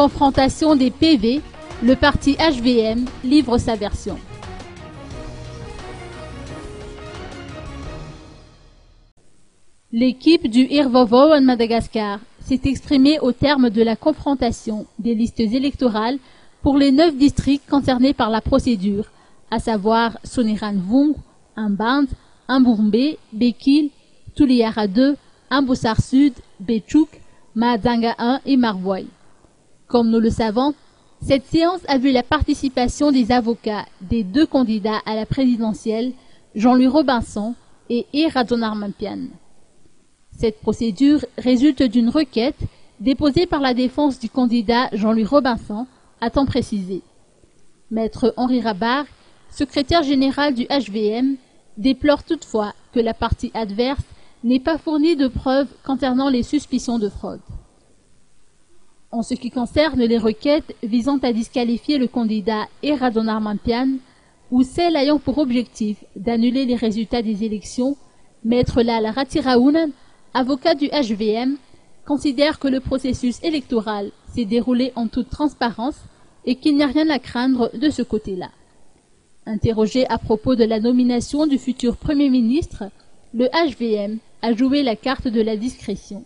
confrontation des PV, le parti HVM livre sa version. L'équipe du Irvovo en Madagascar s'est exprimée au terme de la confrontation des listes électorales pour les 9 districts concernés par la procédure, à savoir Soniran-Vung, Amband, Amboumbé, Bekil, Tuliara 2, Amboussar Sud, Béchouk, Mahadzanga 1 et Marvoy. Comme nous le savons, cette séance a vu la participation des avocats des 2 candidats à la présidentielle, Jean-Louis Robinson et Radonarmampian. Cette procédure résulte d'une requête déposée par la défense du candidat Jean-Louis Robinson, à temps précisé. Maître Henri Rabar, secrétaire général du HVM, déplore toutefois que la partie adverse n'ait pas fourni de preuves concernant les suspicions de fraude. En ce qui concerne les requêtes visant à disqualifier le candidat Radonarmampian ou celles ayant pour objectif d'annuler les résultats des élections, Maître Lal Ratiraounan, avocat du HVM, considère que le processus électoral s'est déroulé en toute transparence et qu'il n'y a rien à craindre de ce côté-là. Interrogé à propos de la nomination du futur Premier ministre, le HVM a joué la carte de la discrétion.